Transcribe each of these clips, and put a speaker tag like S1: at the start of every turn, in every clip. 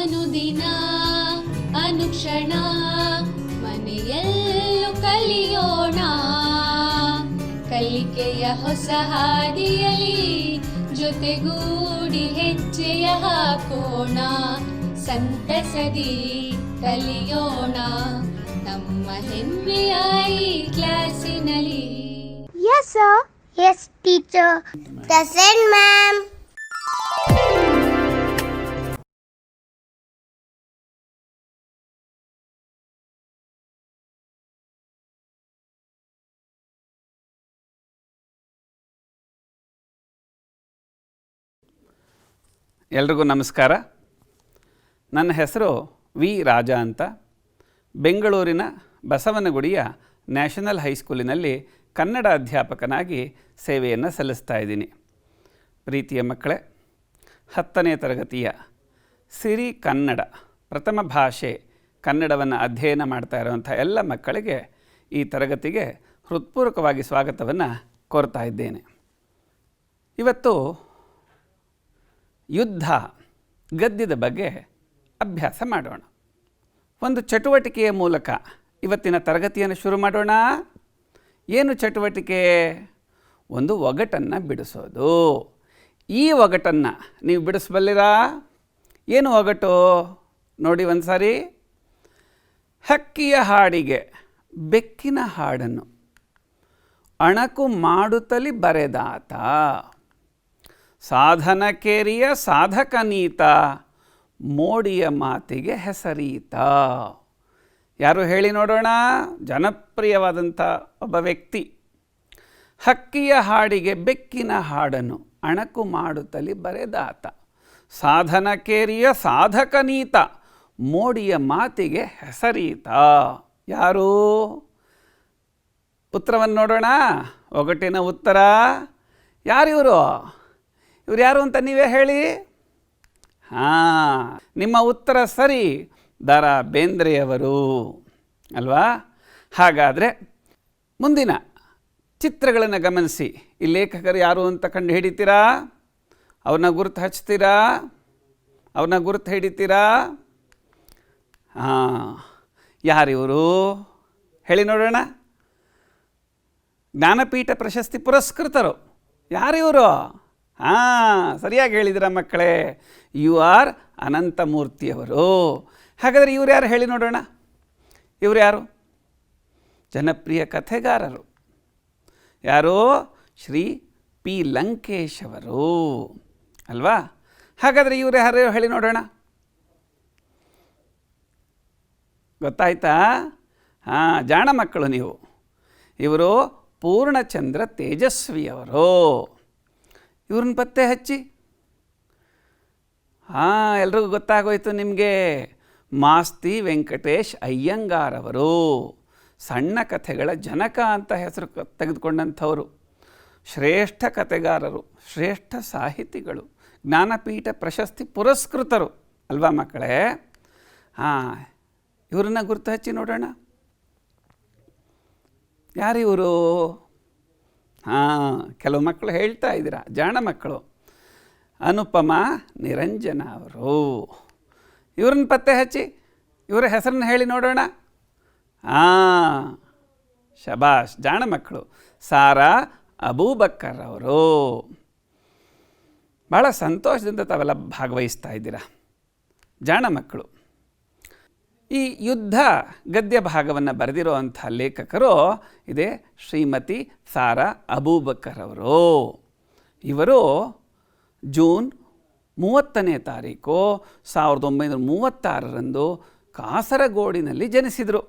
S1: ಅನುದಿನ ಅನುಕ್ಷಣ ಮನೆಯಲ್ಲೂ ಕಲಿಯೋಣ, ಕಲಿಕೆಯ ಹೊಸ ಹಾದಿಯಲಿ ಜೊತೆಗೂಡಿ ಹೆಜ್ಜೆಯ ಹಾಕೋಣ, ಸಂತಸದಿ ಕಲಿಯೋಣ ನಮ್ಮ ಹೆಮ್ಮೆಯ ಈ ಕ್ಲಾಸಿನಲ್ಲಿ.
S2: Yes sir. Yes teacher. Present ma'am.
S3: ಎಲ್ರಿಗೂ ನಮಸ್ಕಾರ. ನನ್ನ ಹೆಸರು ವಿ ರಾಜ ಅಂತ. ಬೆಂಗಳೂರಿನ ಬಸವನಗುಡಿಯ ನ್ಯಾಷನಲ್ ಹೈಸ್ಕೂಲಿನಲ್ಲಿ ಕನ್ನಡ ಅಧ್ಯಾಪಕನಾಗಿ ಸೇವೆಯನ್ನು ಸಲ್ಲಿಸ್ತಾ ಇದ್ದೀನಿ. ಪ್ರೀತಿಯ ಮಕ್ಕಳೇ, 10ನೇ ತರಗತಿಯ ಸಿರಿ ಕನ್ನಡ ಪ್ರಥಮ ಭಾಷೆ ಕನ್ನಡವನ್ನು ಅಧ್ಯಯನ ಮಾಡ್ತಾ ಇರುವಂಥ ಎಲ್ಲ ಮಕ್ಕಳಿಗೆ ಈ ತರಗತಿಗೆ ಹೃತ್ಪೂರ್ವಕವಾಗಿ ಸ್ವಾಗತವನ್ನು ಕೋರ್ತಾ ಇದ್ದೇನೆ. ಇವತ್ತು ಯುದ್ಧ ಗದ್ಯದ ಬಗ್ಗೆ ಅಭ್ಯಾಸ ಮಾಡೋಣ. ಒಂದು ಚಟುವಟಿಕೆಯ ಮೂಲಕ ಇವತ್ತಿನ ತರಗತಿಯನ್ನು ಶುರು ಮಾಡೋಣ. ಏನು ಚಟುವಟಿಕೆ? ಒಂದು ಒಗಟನ್ನು ಬಿಡಿಸೋದು. ಈ ಒಗಟನ್ನು ನೀವು ಬಿಡಿಸಬಲ್ಲಿರಾ? ಏನು ಒಗಟು ನೋಡಿ ಒಂದು ಸಾರಿ. ಹಕ್ಕಿಯ ಹಾಡಿಗೆ ಬೆಕ್ಕಿನ ಹಾಡನ್ನು ಅಣಕು ಮಾಡುತ್ತಲಿ ಬರೆದಾತ, ಸಾಧನಕೇರಿಯ ಸಾಧಕನೀತ, ಮೋಡಿಯ ಮಾತಿಗೆ ಹೆಸರೀತ. ಯಾರು ಹೇಳಿ ನೋಡೋಣ? ಜನಪ್ರಿಯವಾದಂಥ ಒಬ್ಬ ವ್ಯಕ್ತಿ. ಹಕ್ಕಿಯ ಹಾಡಿಗೆ ಬೆಕ್ಕಿನ ಹಾಡನ್ನು ಅಣಕು ಮಾಡುತ್ತಲಿ ಬರೆದಾತ, ಸಾಧನಕೇರಿಯ ಸಾಧಕನೀತ, ಮೋಡಿಯ ಮಾತಿಗೆ ಹೆಸರೀತ. ಯಾರು? ಉತ್ತರವನ್ನು ನೋಡೋಣ. ಒಗಟಿನ ಉತ್ತರ ಯಾರಿವರು? ಇವ್ರು ಯಾರು ಅಂತ ನೀವೇ ಹೇಳಿ. ನಿಮ್ಮ ಉತ್ತರ ಸರಿ, ದ.ರಾ. ಬೇಂದ್ರೆಯವರು ಅಲ್ವಾ? ಹಾಗಾದರೆ ಮುಂದಿನ ಚಿತ್ರಗಳನ್ನು ಗಮನಿಸಿ ಈ ಲೇಖಕರು ಯಾರು ಅಂತ ಕಂಡು ಹಿಡಿತೀರಾ? ಅವ್ರನ್ನ ಗುರುತು ಹಚ್ತೀರಾ? ಅವ್ರನ್ನ ಗುರುತು ಹಿಡಿತೀರಾ? ಯಾರಿವರು ಹೇಳಿ ನೋಡೋಣ. ಜ್ಞಾನಪೀಠ ಪ್ರಶಸ್ತಿ ಪುರಸ್ಕೃತರು. ಯಾರಿವರು? ಸರಿಯಾಗಿ ಹೇಳಿದಿರ ಮಕ್ಕಳೇ, ಯು ಆರ್ ಅನಂತಮೂರ್ತಿಯವರು. ಹಾಗಾದರೆ ಇವ್ರು ಯಾರು ಹೇಳಿ ನೋಡೋಣ. ಇವರು ಯಾರು? ಜನಪ್ರಿಯ ಕಥೆಗಾರರು. ಯಾರು? ಶ್ರೀ ಪಿ ಲಂಕೇಶ್ ಅವರು ಅಲ್ವಾ? ಹಾಗಾದರೆ ಇವರು ಯಾರು ಹೇಳಿ ನೋಡೋಣ. ಗೊತ್ತಾಯ್ತಾ? ಜಾಣ ಮಕ್ಕಳು ನೀವು. ಇವರು ಪೂರ್ಣಚಂದ್ರ ತೇಜಸ್ವಿಯವರು. ಇವ್ರನ್ನ ಪತ್ತೆ ಹಚ್ಚಿ. ಎಲ್ರಿಗೂ ಗೊತ್ತಾಗೋಯ್ತು ನಿಮಗೆ. ಮಾಸ್ತಿ ವೆಂಕಟೇಶ್ ಅಯ್ಯಂಗಾರವರು, ಸಣ್ಣ ಕಥೆಗಳ ಜನಕ ಅಂತ ಹೆಸರು ತೆಗೆದುಕೊಂಡಂಥವರು. ಶ್ರೇಷ್ಠ ಕಥೆಗಾರರು, ಶ್ರೇಷ್ಠ ಸಾಹಿತಿಗಳು, ಜ್ಞಾನಪೀಠ ಪ್ರಶಸ್ತಿ ಪುರಸ್ಕೃತರು ಅಲ್ವಾ ಮಕ್ಕಳೇ? ಇವ್ರನ್ನ ಗುರುತು ಹಚ್ಚಿ ನೋಡೋಣ. ಯಾರಿವರು? ಕೆಲವು ಮಕ್ಕಳು ಹೇಳ್ತಾ ಇದ್ದೀರಾ, ಜಾಣ ಮಕ್ಕಳು. ಅನುಪಮ ನಿರಂಜನ ಅವರು. ಇವ್ರನ್ನ ಪತ್ತೆ ಹಚ್ಚಿ, ಇವರ ಹೆಸರನ್ನು ಹೇಳಿ ನೋಡೋಣ. ಶಬಾಷ್, ಜಾಣ ಮಕ್ಕಳು. ಸಾರಾ ಅಬೂಬಕ್ಕರ್ ಅವರು. ಭಾಳ ಸಂತೋಷದಿಂದ ತಾವೆಲ್ಲ ಭಾಗವಹಿಸ್ತಾ ಇದ್ದೀರಾ, ಜಾಣ ಮಕ್ಕಳು. ಈ ಯುದ್ಧ ಗದ್ಯ ಭಾಗವನ್ನು ಬರೆದಿರುವಂಥ ಲೇಖಕರು ಇದೇ ಶ್ರೀಮತಿ ಸಾರಾ ಅಬೂಬಕ್ಕರ್ ಅವರು. ಇವರು ಜೂನ್ 30ನೇ ತಾರೀಕು 1936ರಂದು ಕಾಸರಗೋಡಿನಲ್ಲಿ ಜನಿಸಿದರು.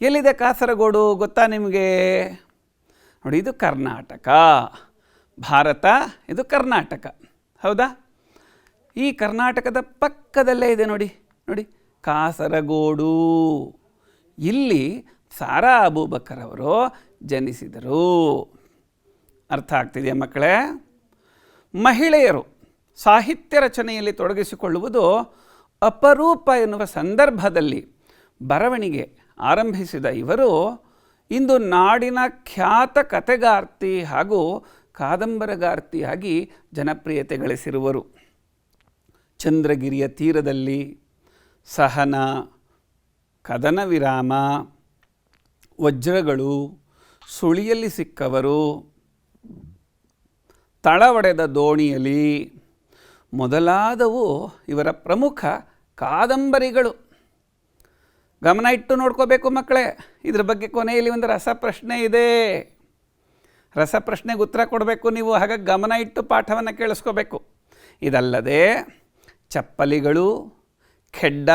S3: ಎಲ್ಲಿದೆ ಕಾಸರಗೋಡು ಗೊತ್ತಾ ನಿಮಗೆ? ನೋಡಿ, ಇದು ಕರ್ನಾಟಕ. ಭಾರತ, ಇದು ಕರ್ನಾಟಕ, ಹೌದಾ? ಈ ಕರ್ನಾಟಕದ ಪಕ್ಕದಲ್ಲೇ ಇದೆ ನೋಡಿ ಕಾಸರಗೋಡು. ಇಲ್ಲಿ ಸಾರಾ ಅಬೂಬಕ್ಕರ್ ಅವರು ಜನಿಸಿದರು. ಅರ್ಥ ಆಗ್ತಿದೆಯಾ ಮಕ್ಕಳೇ? ಮಹಿಳೆಯರು ಸಾಹಿತ್ಯ ರಚನೆಯಲ್ಲಿ ತೊಡಗಿಸಿಕೊಳ್ಳುವುದು ಅಪರೂಪ ಎನ್ನುವ ಸಂದರ್ಭದಲ್ಲಿ ಬರವಣಿಗೆ ಆರಂಭಿಸಿದ ಇವರು ಇಂದು ನಾಡಿನ ಖ್ಯಾತ ಕಥೆಗಾರ್ತಿ ಹಾಗೂ ಕಾದಂಬರಗಾರ್ತಿಯಾಗಿ ಜನಪ್ರಿಯತೆ ಗಳಿಸಿರುವರು. ಚಂದ್ರಗಿರಿಯ ತೀರದಲ್ಲಿ ಸಹನ, ಕದನ ವಿರಾಮ, ವಜ್ರಗಳು, ಸುಳಿಯಲ್ಲಿ ಸಿಕ್ಕವರು, ತಳ ಒಡೆದ ದೋಣಿಯಲ್ಲಿ ಮೊದಲಾದವು ಇವರ ಪ್ರಮುಖ ಕಾದಂಬರಿಗಳು. ಗಮನ ಇಟ್ಟು ನೋಡ್ಕೋಬೇಕು ಮಕ್ಕಳೇ. ಇದ್ರ ಬಗ್ಗೆ ಕೊನೆಯಲ್ಲಿ ಒಂದು ರಸಪ್ರಶ್ನೆ ಇದೆ. ರಸಪ್ರಶ್ನೆಗೆ ಉತ್ತರ ಕೊಡಬೇಕು ನೀವು. ಹಾಗಾಗಿ ಗಮನ ಇಟ್ಟು ಪಾಠವನ್ನು ಕೇಳಿಸ್ಕೋಬೇಕು. ಇದಲ್ಲದೆ ಚಪ್ಪಲಿಗಳು, ಖೆಡ್ಡ,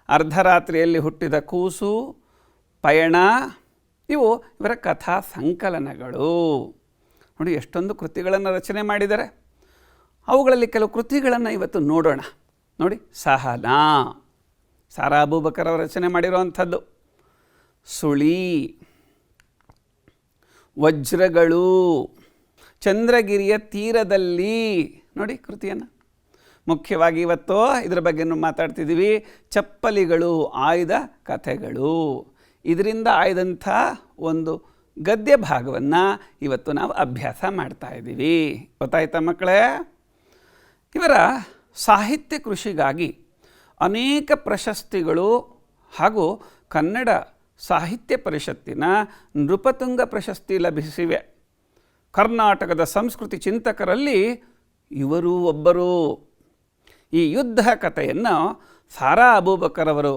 S3: ಅರ್ಧರಾತ್ರಿಯಲ್ಲಿ ಹುಟ್ಟಿದ ಕೂಸು, ಪಯಣ, ಇವು ಇವರ ಕಥಾ ಸಂಕಲನಗಳು. ನೋಡಿ ಎಷ್ಟೊಂದು ಕೃತಿಗಳನ್ನು ರಚನೆ ಮಾಡಿದ್ದಾರೆ. ಅವುಗಳಲ್ಲಿ ಕೆಲವು ಕೃತಿಗಳನ್ನು ಇವತ್ತು ನೋಡೋಣ. ನೋಡಿ, ಸಹನ, ಸಾರಾ ಅಬೂಬಕರ್ ಅವರು ರಚನೆ ಮಾಡಿರುವಂಥದ್ದು. ಸುಳಿ, ವಜ್ರಗಳು, ಚಂದ್ರಗಿರಿಯ ತೀರದಲ್ಲಿ, ನೋಡಿ ಕೃತಿಯನ್ನು. ಮುಖ್ಯವಾಗಿ ಇವತ್ತು ಇದರ ಬಗ್ಗೆ ಮಾತಾಡ್ತಿದ್ದೀವಿ. ಚಪ್ಪಲಿಗಳು, ಆಯ್ದ ಕಥೆಗಳು. ಇದರಿಂದ ಆಯ್ದಂಥ ಒಂದು ಗದ್ಯ ಭಾಗವನ್ನು ಇವತ್ತು ನಾವು ಅಭ್ಯಾಸ ಮಾಡ್ತಾ ಇದ್ದೀವಿ. ಗೊತ್ತಾಯ್ತಾ ಮಕ್ಕಳೇ? ಇವರ ಸಾಹಿತ್ಯ ಕೃಷಿಗಾಗಿ ಅನೇಕ ಪ್ರಶಸ್ತಿಗಳು ಹಾಗೂ ಕನ್ನಡ ಸಾಹಿತ್ಯ ಪರಿಷತ್ತಿನ ನೃಪತುಂಗ ಪ್ರಶಸ್ತಿ ಲಭಿಸಿವೆ. ಕರ್ನಾಟಕದ ಸಂಸ್ಕೃತಿ ಚಿಂತಕರಲ್ಲಿ ಇವರು ಒಬ್ಬರು. ಈ ಯುದ್ಧ ಕಥೆಯನ್ನು ಸಾರಾ ಅಬೂಬಕರ್ ಅವರು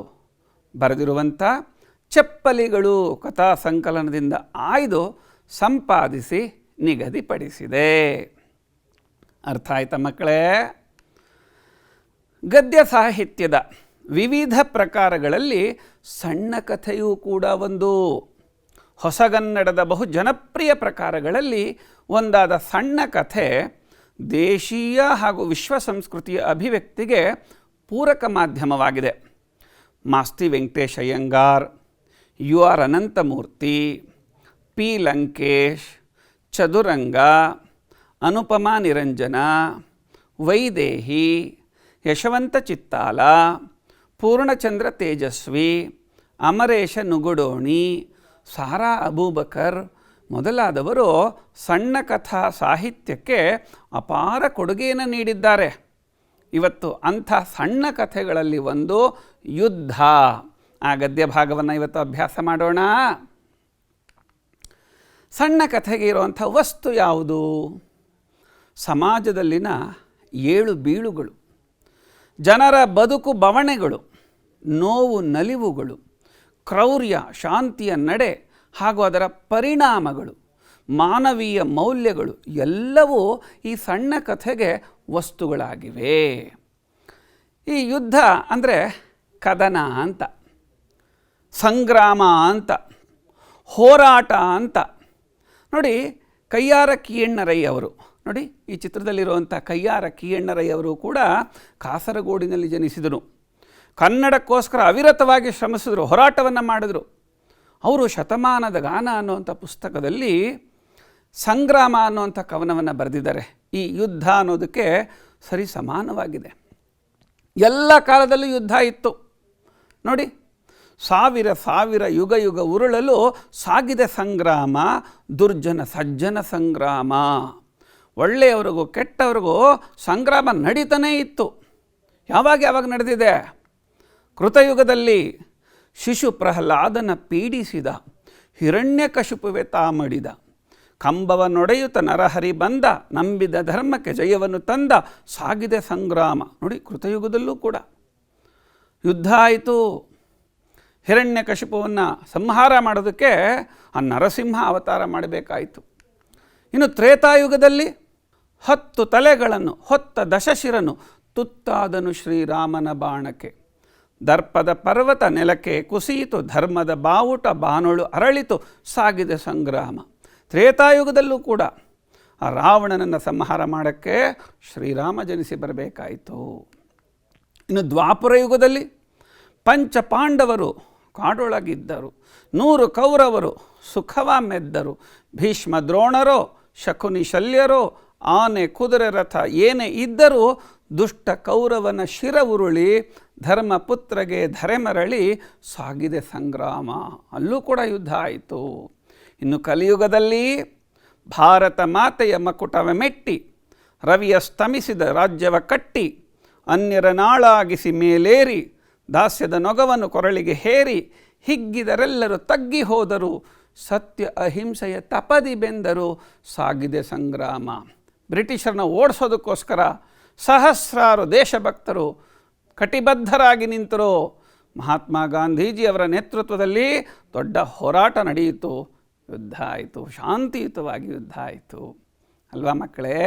S3: ಬರೆದಿರುವಂಥ ಚಪ್ಪಲಿಗಳು ಕಥಾ ಸಂಕಲನದಿಂದ ಆಯ್ದು ಸಂಪಾದಿಸಿ ನಿಗದಿಪಡಿಸಿದೆ. ಅರ್ಥ ಆಯ್ತಾ ಮಕ್ಕಳೇ? ಗದ್ಯ ಸಾಹಿತ್ಯದ ವಿವಿಧ ಪ್ರಕಾರಗಳಲ್ಲಿ ಸಣ್ಣ ಕಥೆಯೂ ಕೂಡ ಒಂದು. ಹೊಸಗನ್ನಡದ ಬಹು ಜನಪ್ರಿಯ ಪ್ರಕಾರಗಳಲ್ಲಿ ಒಂದಾದ ಸಣ್ಣ ಕಥೆ ದೇಶೀಯ ಹಾಗೂ ವಿಶ್ವ ಸಂಸ್ಕೃತಿಯ ಅಭಿವ್ಯಕ್ತಿಗೆ ಪೂರಕ ಮಾಧ್ಯಮವಾಗಿದೆ. Masti Venkatesh Iyengar, U R Ananthamurthy, P Lankesh, Chaduranga, Anupama Niranjana, Vaidehi, Yashwant Chittal, Poornachandra Tejaswi, Amaresh Nugadoni, Sara Aboobacker ಮೊದಲಾದವರು ಸಣ್ಣ ಕಥಾ ಸಾಹಿತ್ಯಕ್ಕೆ ಅಪಾರ ಕೊಡುಗೆಯನ್ನು ನೀಡಿದ್ದಾರೆ. ಇವತ್ತು ಅಂಥ ಸಣ್ಣ ಕಥೆಗಳಲ್ಲಿ ಒಂದು ಯುದ್ಧ. ಆ ಗದ್ಯ ಭಾಗವನ್ನು ಇವತ್ತು ಅಭ್ಯಾಸ ಮಾಡೋಣ. ಸಣ್ಣ ಕಥೆಗೆ ಇರುವಂಥ ವಸ್ತು ಯಾವುದು? ಸಮಾಜದಲ್ಲಿನ ಏಳು ಬೀಳುಗಳು, ಜನರ ಬದುಕು ಬವಣೆಗಳು, ನೋವು ನಲಿವುಗಳು, ಕ್ರೌರ್ಯ ಶಾಂತಿಯ ನಡೆ ಹಾಗೂ ಅದರ ಪರಿಣಾಮಗಳು, ಮಾನವೀಯ ಮೌಲ್ಯಗಳು ಎಲ್ಲವೂ ಈ ಸಣ್ಣ ಕಥೆಗೆ ವಸ್ತುಗಳಾಗಿವೆ. ಈ ಯುದ್ಧ ಅಂದರೆ ಕದನ ಅಂತ, ಸಂಗ್ರಾಮ ಅಂತ, ಹೋರಾಟ ಅಂತ. ನೋಡಿ, ಕಯ್ಯಾರ ಕಿಯಣ್ಣರಯ್ಯ ಅವರು, ನೋಡಿ ಈ ಚಿತ್ರದಲ್ಲಿರುವಂಥ ಕಯ್ಯಾರ ಕಿಯಣ್ಣರಯ್ಯ ಅವರು ಕೂಡ ಕಾಸರಗೋಡಿನಲ್ಲಿ ಜನಿಸಿದರು. ಕನ್ನಡಕ್ಕೋಸ್ಕರ ಅವಿರತವಾಗಿ ಶ್ರಮಿಸಿದರು, ಹೋರಾಟವನ್ನು ಮಾಡಿದರು. ಅವರು ಶತಮಾನದ ಗಾನ ಅನ್ನುವಂಥ ಪುಸ್ತಕದಲ್ಲಿ ಸಂಗ್ರಾಮ ಅನ್ನುವಂಥ ಕವನವನ್ನು ಬರೆದಿದ್ದಾರೆ. ಈ ಯುದ್ಧ ಅನ್ನೋದಕ್ಕೆ ಸರಿ ಸಮಾನವಾಗಿದೆ. ಎಲ್ಲ ಕಾಲದಲ್ಲೂ ಯುದ್ಧ ಇತ್ತು. ನೋಡಿ, ಸಾವಿರ ಸಾವಿರ ಯುಗ ಯುಗ ಉರುಳಲು ಸಾಗಿದೆ ಸಂಗ್ರಾಮ, ದುರ್ಜನ ಸಜ್ಜನ ಸಂಗ್ರಾಮ. ಒಳ್ಳೆಯವರಿಗೂ ಕೆಟ್ಟವರಿಗೂ ಸಂಗ್ರಾಮ ನಡೀತಾನೇ ಇತ್ತು. ಯಾವಾಗ ನಡೆದಿದೆ? ಕೃತಯುಗದಲ್ಲಿ ಶಿಶು ಪ್ರಹ್ಲಾದನ ಪೀಡಿಸಿದ, ಹಿರಣ್ಯಕಶಿಪುವೆ ತಾಮಡಿದ, ಕಂಬವನ್ನೊಡೆಯುತ್ತ ನರಹರಿ ಬಂದ, ನಂಬಿದ ಧರ್ಮಕ್ಕೆ ಜಯವನ್ನು ತಂದ, ಸಾಗಿದೆ ಸಂಗ್ರಾಮ. ನೋಡಿ, ಕೃತಯುಗದಲ್ಲೂ ಕೂಡ ಯುದ್ಧ ಆಯಿತು. ಹಿರಣ್ಯಕಶಿಪುವನ್ನು ಸಂಹಾರ ಮಾಡೋದಕ್ಕೆ ಆ ನರಸಿಂಹ ಅವತಾರ ಮಾಡಬೇಕಾಯಿತು. ಇನ್ನು ತ್ರೇತಾಯುಗದಲ್ಲಿ 10 ತಲೆಗಳನ್ನು ಹೊತ್ತ ದಶಶಿರನು ತುತ್ತಾದನು ಶ್ರೀರಾಮನ ಬಾಣಕ್ಕೆ. ದರ್ಪದ ಪರ್ವತ ನೆಲಕ್ಕೆ ಕುಸಿಯಿತು, ಧರ್ಮದ ಬಾವುಟ ಬಾನೊಳು ಅರಳಿತು, ಸಾಗಿದೆ ಸಂಗ್ರಾಮ. ತ್ರೇತಾಯುಗದಲ್ಲೂ ಕೂಡ ಆ ರಾವಣನನ್ನು ಸಂಹಾರ ಮಾಡೋಕ್ಕೆ ಶ್ರೀರಾಮ ಜನಿಸಿ ಬರಬೇಕಾಯಿತು. ಇನ್ನು ದ್ವಾಪರ ಯುಗದಲ್ಲಿ ಪಂಚ ಪಾಂಡವರು ಕಾಡೊಳಗಿದ್ದರು, 100 ಕೌರವರು ಸುಖವ ಮೆದ್ದರು, ಭೀಷ್ಮ ದ್ರೋಣರೋ ಶಕುನಿ ಶಲ್ಯರೋ ಆನೆ ಕುದುರೆ ರಥ ಏನೇ ಇದ್ದರೂ ದುಷ್ಟ ಕೌರವನ ಶಿರ ಉರುಳಿ ಧರ್ಮಪುತ್ರಗೆ ಧರೆ ಮರಳಿ ಸಾಗಿದೆ ಸಂಗ್ರಾಮ. ಅಲ್ಲೂ ಕೂಡ ಯುದ್ಧ ಆಯಿತು. ಇನ್ನು ಕಲಿಯುಗದಲ್ಲಿ ಭಾರತ ಮಾತೆಯ ಮಕುಟವ ಮೆಟ್ಟಿ, ರವಿಯ ಸ್ತಮಿಸಿದ ರಾಜ್ಯವ ಕಟ್ಟಿ, ಅನ್ಯರ ನಾಳಾಗಿಸಿ ಮೇಲೇರಿ, ದಾಸ್ಯದ ನೊಗವನ್ನು ಕೊರಳಿಗೆ ಹೇರಿ ಹಿಗ್ಗಿದರೆಲ್ಲರೂ ತಗ್ಗಿ ಹೋದರು, ಸತ್ಯ ಅಹಿಂಸೆಯ ತಪದಿ ಬೆಂದರು, ಸಾಗಿದೆ ಸಂಗ್ರಾಮ. ಬ್ರಿಟಿಷರನ್ನ ಓಡಿಸೋದಕ್ಕೋಸ್ಕರ ಸಹಸ್ರಾರು ದೇಶಭಕ್ತರು ಕಟಿಬದ್ಧರಾಗಿ ನಿಂತರು. ಮಹಾತ್ಮ ಗಾಂಧೀಜಿಯವರ ನೇತೃತ್ವದಲ್ಲಿ ದೊಡ್ಡ ಹೋರಾಟ ನಡೆಯಿತು, ಯುದ್ಧ ಆಯಿತು, ಶಾಂತಿಯುತವಾಗಿ ಯುದ್ಧ ಆಯಿತು ಅಲ್ವಾ ಮಕ್ಕಳೇ?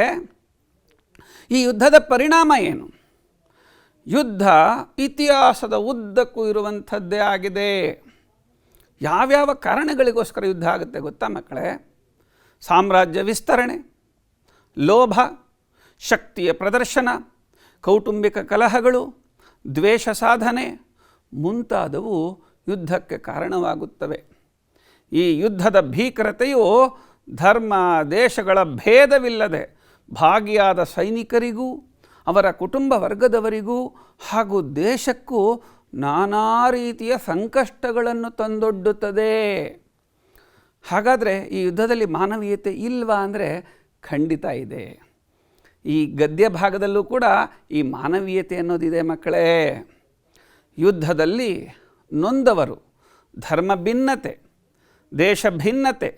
S3: ಈ ಯುದ್ಧದ ಪರಿಣಾಮ ಏನು? ಯುದ್ಧ ಇತಿಹಾಸದ ಉದ್ದಕ್ಕೂ ಇರುವಂಥದ್ದೇ ಆಗಿದೆ. ಯಾವ್ಯಾವ ಕಾರಣಗಳಿಗೋಸ್ಕರ ಯುದ್ಧ ಆಗುತ್ತೆ ಗೊತ್ತಾ ಮಕ್ಕಳೇ? ಸಾಮ್ರಾಜ್ಯ ವಿಸ್ತರಣೆ, ಲೋಭ, ಶಕ್ತಿಯ ಪ್ರದರ್ಶನ, ಕೌಟುಂಬಿಕ ಕಲಹಗಳು, ದ್ವೇಷ ಸಾಧನೆ ಮುಂತಾದವು ಯುದ್ಧಕ್ಕೆ ಕಾರಣವಾಗುತ್ತವೆ. ಈ ಯುದ್ಧದ ಭೀಕರತೆಯು ಧರ್ಮ ದೇಶಗಳ ಭೇದವಿಲ್ಲದೆ ಭಾಗಿಯಾದ ಸೈನಿಕರಿಗೂ ಅವರ ಕುಟುಂಬ ವರ್ಗದವರಿಗೂ ಹಾಗೂ ದೇಶಕ್ಕೂ ನಾನಾ ರೀತಿಯ ಸಂಕಷ್ಟಗಳನ್ನು ತಂದೊಡ್ಡುತ್ತದೆ. ಹಾಗಾದರೆ ಈ ಯುದ್ಧದಲ್ಲಿ ಮಾನವೀಯತೆ ಇಲ್ವಾ ಅಂದರೆ ಖಂಡಿತ ಇದೆ. ಈ ಗದ್ಯ ಭಾಗದಲ್ಲೂ ಕೂಡ ಈ ಮಾನವೀಯತೆ ಅನ್ನೋದಿದೆ ಮಕ್ಕಳೇ. ಯುದ್ಧದಲ್ಲಿ ನೊಂದವರು ಧರ್ಮ ಭಿನ್ನತೆ, ದೇಶ ಭಿನ್ನತೆ,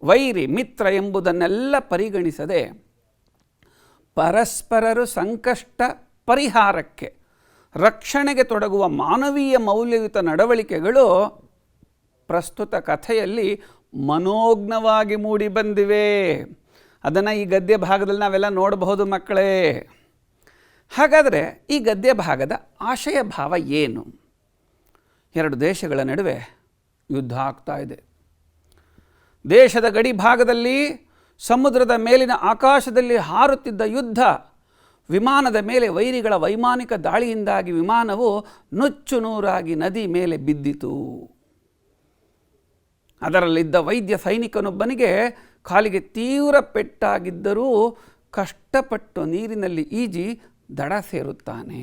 S3: ವೈರಿ ಮಿತ್ರ ಎಂಬುದನ್ನೆಲ್ಲ ಪರಿಗಣಿಸದೆ ಪರಸ್ಪರರು ಸಂಕಷ್ಟ ಪರಿಹಾರಕ್ಕೆ ರಕ್ಷಣೆಗೆ ತೊಡಗುವ ಮಾನವೀಯ ಮೌಲ್ಯಯುತ ನಡವಳಿಕೆಗಳು ಪ್ರಸ್ತುತ ಕಥೆಯಲ್ಲಿ ಮನೋಜ್ಞವಾಗಿ ಮೂಡಿಬಂದಿವೆ. ಅದನ್ನು ಈ ಗದ್ಯ ಭಾಗದಲ್ಲಿ ನಾವೆಲ್ಲ ನೋಡಬಹುದು ಮಕ್ಕಳೇ. ಹಾಗಾದರೆ ಈ ಗದ್ಯ ಭಾಗದ ಆಶಯ ಭಾವ ಏನು? ಎರಡು ದೇಶಗಳ ನಡುವೆ ಯುದ್ಧ ಆಗ್ತಾ ಇದೆ. ದೇಶದ ಗಡಿ ಭಾಗದಲ್ಲಿ ಸಮುದ್ರದ ಮೇಲಿನ ಆಕಾಶದಲ್ಲಿ ಹಾರುತ್ತಿದ್ದ ಯುದ್ಧ, ವಿಮಾನದ ಮೇಲೆ ವೈರಿಗಳ ವೈಮಾನಿಕ ದಾಳಿಯಿಂದಾಗಿ ವಿಮಾನವು ನುಚ್ಚು ನೂರಾಗಿ ನದಿ ಮೇಲೆ ಬಿದ್ದಿತು. ಅದರಲ್ಲಿದ್ದ ವೈದ್ಯ ಸೈನಿಕನೊಬ್ಬನಿಗೆ ಕಾಲಿಗೆ ತೀವ್ರ ಪೆಟ್ಟಾಗಿದ್ದರೂ ಕಷ್ಟಪಟ್ಟು ನೀರಿನಲ್ಲಿ ಈಜಿ ದಡ ಸೇರುತ್ತಾನೆ.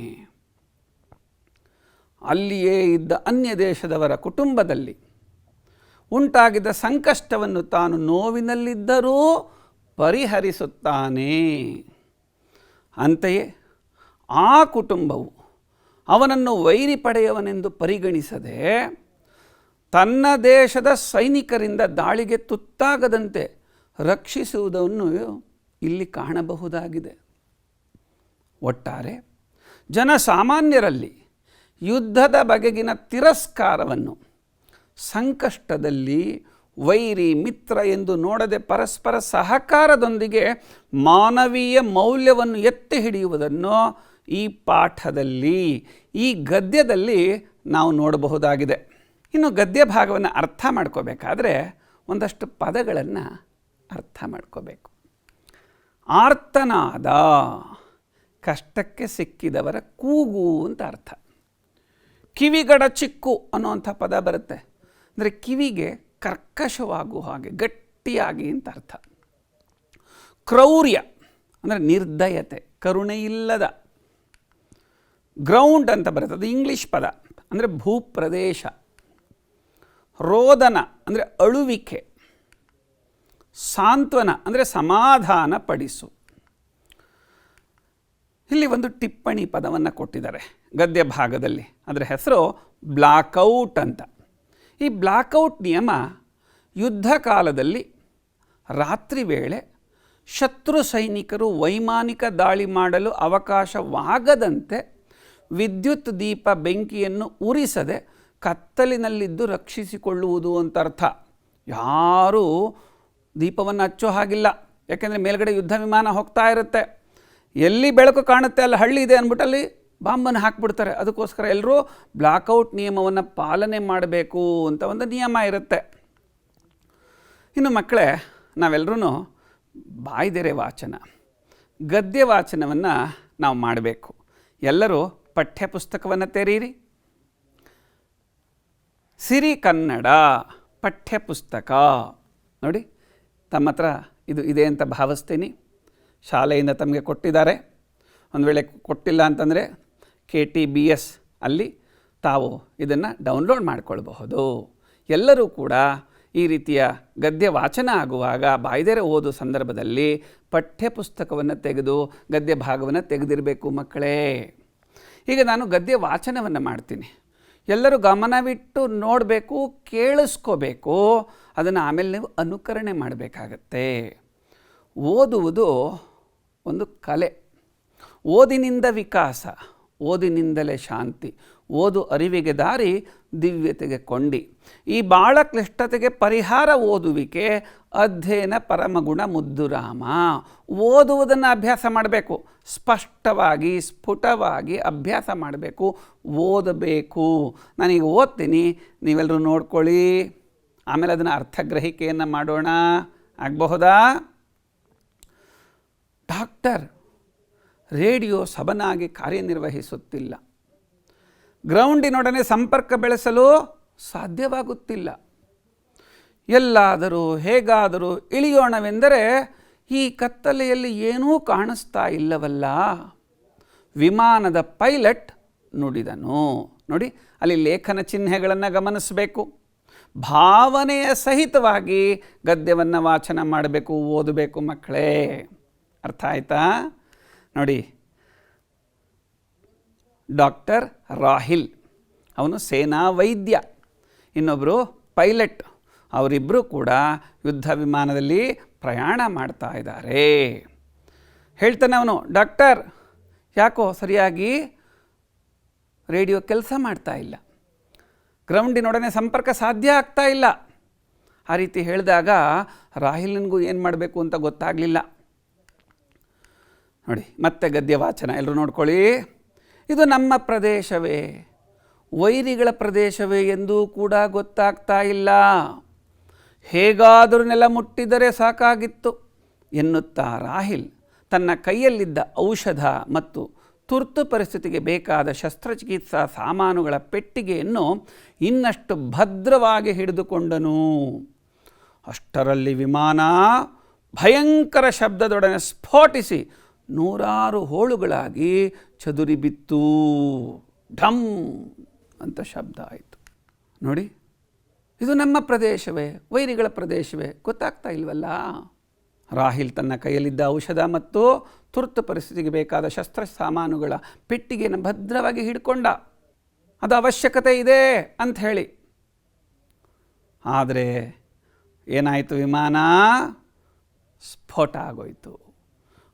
S3: ಅಲ್ಲಿಯೇ ಇದ್ದ ಅನ್ಯ ದೇಶದವರ ಕುಟುಂಬದಲ್ಲಿ ಉಂಟಾಗಿದ್ದ ಸಂಕಷ್ಟವನ್ನು ತಾನು ನೋವಿನಲ್ಲಿದ್ದರೂ ಪರಿಹರಿಸುತ್ತಾನೆ. ಅಂತೆಯೇ ಆ ಕುಟುಂಬವು ಅವನನ್ನು ವೈರಿ ಪಡೆಯವನೆಂದು ಪರಿಗಣಿಸದೆ ತನ್ನ ದೇಶದ ಸೈನಿಕರಿಂದ ದಾಳಿಗೆ ತುತ್ತಾಗದಂತೆ ರಕ್ಷಿಸುವುದನ್ನು ಇಲ್ಲಿ ಕಾಣಬಹುದಾಗಿದೆ. ಒಟ್ಟಾರೆ ಜನಸಾಮಾನ್ಯರಲ್ಲಿ ಯುದ್ಧದ ಬಗೆಗಿನ ತಿರಸ್ಕಾರವನ್ನು, ಸಂಕಷ್ಟದಲ್ಲಿ ವೈರಿ ಮಿತ್ರ ಎಂದು ನೋಡದೆ ಪರಸ್ಪರ ಸಹಕಾರದೊಂದಿಗೆ ಮಾನವೀಯ ಮೌಲ್ಯವನ್ನು ಎತ್ತಿ ಹಿಡಿಯುವುದನ್ನು ಈ ಪಾಠದಲ್ಲಿ, ಈ ಗದ್ಯದಲ್ಲಿ ನಾವು ನೋಡಬಹುದಾಗಿದೆ. ಇನ್ನು ಗದ್ಯ ಭಾಗವನ್ನು ಅರ್ಥ ಮಾಡ್ಕೋಬೇಕಾದ್ರೆ ಒಂದಷ್ಟು ಪದಗಳನ್ನು ಅರ್ಥ ಮಾಡ್ಕೋಬೇಕು. ಆರ್ತನಾದ, ಕಷ್ಟಕ್ಕೆ ಸಿಕ್ಕಿದವರ ಕೂಗು ಅಂತ ಅರ್ಥ. ಕಿವಿಗಡ ಚಿಕ್ಕು ಅನ್ನುವಂಥ ಪದ ಬರುತ್ತೆ. ಅಂದರೆ ಕಿವಿಗೆ ಕರ್ಕಶವಾಗುವ ಹಾಗೆ, ಗಟ್ಟಿಯಾಗಿ ಅಂತ ಅರ್ಥ. ಕ್ರೌರ್ಯ ಅಂದರೆ ನಿರ್ದಯತೆ, ಕರುಣೆ ಇಲ್ಲದ. ಗ್ರೌಂಡ್ ಅಂತ ಬರುತ್ತೆ, ಅದು ಇಂಗ್ಲೀಷ್ ಪದ, ಅಂದರೆ ಭೂಪ್ರದೇಶ. ರೋದನ ಅಂದರೆ ಅಳುವಿಕೆ. ಸಾಂತ್ವನ ಅಂದರೆ ಸಮಾಧಾನ ಪಡಿಸು. ಇಲ್ಲಿ ಒಂದು ಟಿಪ್ಪಣಿ ಪದವನ್ನು ಕೊಟ್ಟಿದ್ದಾರೆ ಗದ್ಯ ಭಾಗದಲ್ಲಿ. ಅದರ ಹೆಸರು ಬ್ಲಾಕ್ಔಟ್ ಅಂತ. ಈ ಬ್ಲಾಕ್ಔಟ್ ನಿಯಮ ಯುದ್ಧ ಕಾಲದಲ್ಲಿ ರಾತ್ರಿ ವೇಳೆ ಶತ್ರು ಸೈನಿಕರು ವೈಮಾನಿಕ ದಾಳಿ ಮಾಡಲು ಅವಕಾಶವಾಗದಂತೆ ವಿದ್ಯುತ್ ದೀಪ ಬೆಂಕಿಯನ್ನು ಉರಿಸದೆ ಕತ್ತಲಿನಲ್ಲಿದ್ದು ರಕ್ಷಿಸಿಕೊಳ್ಳುವುದು ಅಂತ ಅರ್ಥ. ಯಾರೂ ದೀಪವನ್ನು ಹಚ್ಚೋ ಹಾಗಿಲ್ಲ, ಯಾಕೆಂದರೆ ಮೇಲ್ಗಡೆ ಯುದ್ಧ ವಿಮಾನ ಹೋಗ್ತಾ ಇರುತ್ತೆ. ಎಲ್ಲಿ ಬೆಳಕು ಕಾಣುತ್ತೆ ಅಲ್ಲಿ ಹಳ್ಳಿ ಇದೆ ಅಂದ್ಬಿಟ್ಟು ಅಲ್ಲಿ ಬಾಂಬನ್ನು ಹಾಕಿಬಿಡ್ತಾರೆ. ಅದಕ್ಕೋಸ್ಕರ ಎಲ್ಲರೂ ಬ್ಲಾಕ್ಔಟ್ ನಿಯಮವನ್ನು ಪಾಲನೆ ಮಾಡಬೇಕು ಅಂತ ಒಂದು ನಿಯಮ ಇರುತ್ತೆ. ಇನ್ನು ಮಕ್ಕಳೇ, ನಾವೆಲ್ಲರೂ ಬಾಯ್ದೆರೆ ವಾಚನ, ಗದ್ಯ ವಾಚನವನ್ನು ನಾವು ಮಾಡಬೇಕು. ಎಲ್ಲರೂ ಪಠ್ಯಪುಸ್ತಕವನ್ನು ತೆರೀರಿ. ಸಿರಿ ಕನ್ನಡ ಪಠ್ಯಪುಸ್ತಕ ನೋಡಿ, ತಮ್ಮ ಹತ್ರ ಇದು ಇದೆ ಅಂತ ಭಾವಿಸ್ತೀನಿ. ಶಾಲೆಯಿಂದ ತಮಗೆ ಕೊಟ್ಟಿದ್ದಾರೆ. ಒಂದು ವೇಳೆ ಕೊಟ್ಟಿಲ್ಲ ಅಂತಂದರೆ KTBS ಅಲ್ಲಿ ತಾವು ಇದನ್ನು ಡೌನ್ಲೋಡ್ ಮಾಡಿಕೊಳ್ಬಹುದು. ಎಲ್ಲರೂ ಕೂಡ ಈ ರೀತಿಯ ಗದ್ಯ ವಾಚನ ಆಗುವಾಗ ಬಾಯ್ದೆರೆ ಓದು ಸಂದರ್ಭದಲ್ಲಿ ಪಠ್ಯಪುಸ್ತಕವನ್ನು ತೆಗೆದು ಗದ್ಯ ಭಾಗವನ್ನು ತೆಗೆದಿರಬೇಕು ಮಕ್ಕಳೇ. ಈಗ ನಾನು ಗದ್ಯ ವಾಚನವನ್ನು ಮಾಡ್ತೀನಿ. ಎಲ್ಲರೂ ಗಮನವಿಟ್ಟು ನೋಡಬೇಕು, ಕೇಳಿಸ್ಕೋಬೇಕು. ಅದನ್ನು ಆಮೇಲೆ ನೀವು ಅನುಕರಣೆ ಮಾಡಬೇಕಾಗತ್ತೆ. ಓದುವುದು ಒಂದು ಕಲೆ. ಓದಿನಿಂದ ವಿಕಾಸ, ಓದಿನಿಂದಲೇ ಶಾಂತಿ. ಓದು ಅರಿವಿಗೆ ದಾರಿ, ದಿವ್ಯತೆಗೆ ಕೊಂಡಿ. ಈ ಭಾಳ ಕ್ಲಿಷ್ಟತೆಗೆ ಪರಿಹಾರ ಓದುವಿಕೆ, ಅಧ್ಯಯನ ಪರಮಗುಣ ಮುದ್ದುರಾಮ. ಓದುವುದನ್ನು ಅಭ್ಯಾಸ ಮಾಡಬೇಕು. ಸ್ಪಷ್ಟವಾಗಿ ಸ್ಫುಟವಾಗಿ ಅಭ್ಯಾಸ ಮಾಡಬೇಕು, ಓದಬೇಕು. ನಾನೀಗ ಓದ್ತೀನಿ, ನೀವೆಲ್ಲರೂ ನೋಡ್ಕೊಳ್ಳಿ. ಆಮೇಲೆ ಅದನ್ನು ಅರ್ಥಗ್ರಹಿಕೆಯನ್ನು ಮಾಡೋಣ. ಆಗಬಹುದಾ? Doctor radio ಸಬನಾಗಿ ಕಾರ್ಯನಿರ್ವಹಿಸುತ್ತಿಲ್ಲ. ಗ್ರೌಂಡಿನೊಡನೆ ಸಂಪರ್ಕ ಬೆಳೆಸಲು ಸಾಧ್ಯವಾಗುತ್ತಿಲ್ಲ. ಎಲ್ಲಾದರೂ ಹೇಗಾದರೂ ಇಳಿಯೋಣವೆಂದರೆ ಈ ಕತ್ತಲೆಯಲ್ಲಿ ಏನೂ ಕಾಣಿಸ್ತಾ ಇಲ್ಲವಲ್ಲ. ವಿಮಾನದ ಪೈಲಟ್ ನುಡಿದನು. ನೋಡಿ, ಅಲ್ಲಿ ಲೇಖನ ಚಿಹ್ನೆಗಳನ್ನು ಗಮನಿಸಬೇಕು. ಭಾವನೆಯ ಸಹಿತವಾಗಿ ಗದ್ಯವನ್ನು ವಾಚನ ಮಾಡಬೇಕು, ಓದಬೇಕು ಮಕ್ಕಳೇ. ಅರ್ಥ ಆಯ್ತಾ? ನೋಡಿ, ಡಾಕ್ಟರ್ ರಾಹಿಲ್ ಅವನು ಸೇನಾ ವೈದ್ಯ, ಇನ್ನೊಬ್ಬರು ಪೈಲಟ್. ಅವರಿಬ್ಬರು ಕೂಡ ಯುದ್ಧ ವಿಮಾನದಲ್ಲಿ ಪ್ರಯಾಣ ಮಾಡ್ತಾ ಇದ್ದಾರೆ. ಹೇಳ್ತಾನೆ ಅವನು, ಡಾಕ್ಟರ್ ಯಾಕೋ ಸರಿಯಾಗಿ ರೇಡಿಯೋ ಕೆಲಸ ಮಾಡ್ತಾ ಇಲ್ಲ, ಗ್ರೌಂಡಿನೊಡನೆ ಸಂಪರ್ಕ ಸಾಧ್ಯ ಆಗ್ತಾ ಇಲ್ಲ. ಆ ರೀತಿ ಹೇಳಿದಾಗ ರಾಹಿಲ್ನಿಗೂ ಏನು ಮಾಡಬೇಕು ಅಂತ ಗೊತ್ತಾಗಲಿಲ್ಲ. ನೋಡಿ, ಮತ್ತೆ ಗದ್ಯ ವಾಚನ ಎಲ್ಲರೂ ನೋಡ್ಕೊಳ್ಳಿ. ಇದು ನಮ್ಮ ಪ್ರದೇಶವೇ, ವೈರಿಗಳ ಪ್ರದೇಶವೇ ಎಂದೂ ಕೂಡ ಗೊತ್ತಾಗ್ತಾ ಇಲ್ಲ. ಹೇಗಾದರೂ ನೆಲ ಮುಟ್ಟಿದರೆ ಸಾಕಾಗಿತ್ತು ಎನ್ನುತ್ತಾ ರಾಹಿಲ್ ತನ್ನ ಕೈಯಲ್ಲಿದ್ದ ಔಷಧ ಮತ್ತು ತುರ್ತು ಪರಿಸ್ಥಿತಿಗೆ ಬೇಕಾದ ಶಸ್ತ್ರಚಿಕಿತ್ಸಾ ಸಾಮಾನುಗಳ ಪೆಟ್ಟಿಗೆಯನ್ನು ಇನ್ನಷ್ಟು ಭದ್ರವಾಗಿ ಹಿಡಿದುಕೊಂಡನು. ಅಷ್ಟರಲ್ಲಿ ವಿಮಾನ ಭಯಂಕರ ಶಬ್ದದೊಡನೆ ಸ್ಫೋಟಿಸಿ ನೂರಾರು ಹೋಳುಗಳಾಗಿ ಚದುರಿ ಬಿತ್ತು. ಢಮ್ ಅಂತ ಶಬ್ದ ಆಯಿತು. ನೋಡಿ, ಇದು ನಮ್ಮ ಪ್ರದೇಶವೇ, ವೈರಿಗಳ ಪ್ರದೇಶವೇ, ಗೊತ್ತಾಗ್ತಾ ಇಲ್ವಲ್ಲ. ರಾಹಿಲ್ ತನ್ನ ಕೈಯಲ್ಲಿದ್ದ ಔಷಧ ಮತ್ತು ತುರ್ತು ಪರಿಸ್ಥಿತಿಗೆ ಬೇಕಾದ ಶಸ್ತ್ರ ಸಾಮಾನುಗಳ ಪೆಟ್ಟಿಗೆಯನ್ನು ಭದ್ರವಾಗಿ ಹಿಡ್ಕೊಂಡ. ಅದು ಅವಶ್ಯಕತೆ ಇದೆ ಅಂತ ಹೇಳಿ. ಆದರೆ ಏನಾಯಿತು? ವಿಮಾನ ಸ್ಫೋಟ ಆಗೋಯಿತು.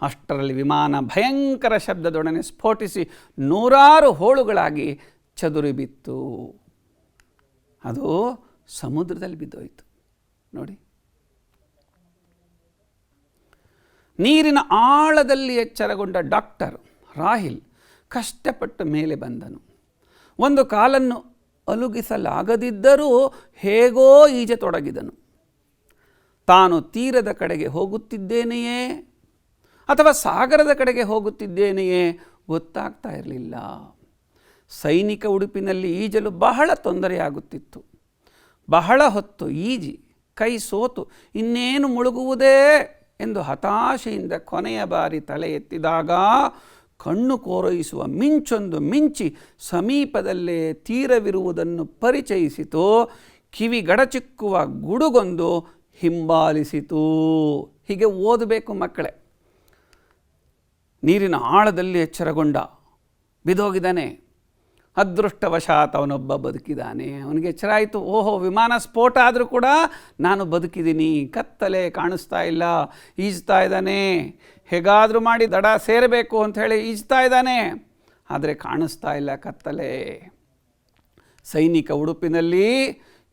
S3: ಅಷ್ಟರಲ್ಲಿ ವಿಮಾನ ಭಯಂಕರ ಶಬ್ದದೊಡನೆ ಸ್ಫೋಟಿಸಿ ನೂರಾರು ಹೋಳುಗಳಾಗಿ ಚದುರಿ ಬಿತ್ತು. ಅದು ಸಮುದ್ರದಲ್ಲಿ ಬಿದ್ದೋಯಿತು. ನೋಡಿ, ನೀರಿನ ಆಳದಲ್ಲಿ ಎಚ್ಚರಗೊಂಡ ಡಾಕ್ಟರ್ ರಾಹಿಲ್ ಕಷ್ಟಪಟ್ಟು ಮೇಲೆ ಬಂದನು. ಒಂದು ಕಾಲನ್ನು ಅಲುಗಿಸಲಾಗದಿದ್ದರೂ ಹೇಗೋ ಈಜತೊಡಗಿದನು. ತಾನು ತೀರದ ಕಡೆಗೆ ಹೋಗುತ್ತಿದ್ದೇನೆಯೇ ಅಥವಾ ಸಾಗರದ ಕಡೆಗೆ ಹೋಗುತ್ತಿದ್ದೇನೆಯೇ ಗೊತ್ತಾಗ್ತಾ ಇರಲಿಲ್ಲ. ಸೈನಿಕ ಉಡುಪಿನಲ್ಲಿ ಈಜಲು ಬಹಳ ತೊಂದರೆಯಾಗುತ್ತಿತ್ತು. ಬಹಳ ಹೊತ್ತು ಈಜಿ ಕೈ ಸೋತು ಇನ್ನೇನು ಮುಳುಗುವುದೇ ಎಂದು ಹತಾಶೆಯಿಂದ ಕೊನೆಯ ಬಾರಿ ತಲೆ ಎತ್ತಿದಾಗ ಕಣ್ಣು ಕೋರೈಸುವ ಮಿಂಚೊಂದು ಮಿಂಚಿ ಸಮೀಪದಲ್ಲೇ ತೀರವಿರುವುದನ್ನು ಪರಿಚಯಿಸಿತು. ಕಿವಿ ಗಡಚಿಕ್ಕುವ ಗುಡುಗೊಂದು ಹಿಂಬಾಲಿಸಿತು. ಹೀಗೆ ಓದಬೇಕು ಮಕ್ಕಳೇ. ನೀರಿನ ಆಳದಲ್ಲಿ ಎಚ್ಚರಗೊಂಡ, ಬಿದ್ದೋಗಿದ್ದಾನೆ. ಅದೃಷ್ಟವಶಾತ್ ಅವನೊಬ್ಬ ಬದುಕಿದ್ದಾನೆ. ಅವನಿಗೆ ಎಚ್ಚರ ಆಯಿತು, ಓಹೋ, ವಿಮಾನ ಸ್ಫೋಟ ಆದರೂ ಕೂಡ ನಾನು ಬದುಕಿದ್ದೀನಿ. ಕತ್ತಲೆ ಕಾಣಿಸ್ತಾ ಇಲ್ಲ, ಈಜ್ತಾ ಇದ್ದಾನೆ. ಹೇಗಾದರೂ ಮಾಡಿ ದಡ ಸೇರಬೇಕು ಅಂಥೇಳಿ ಈಜ್ತಾ ಇದ್ದಾನೆ. ಆದರೆ ಕಾಣಿಸ್ತಾ ಇಲ್ಲ ಕತ್ತಲೆ. ಸೈನಿಕ ಉಡುಪಿನಲ್ಲಿ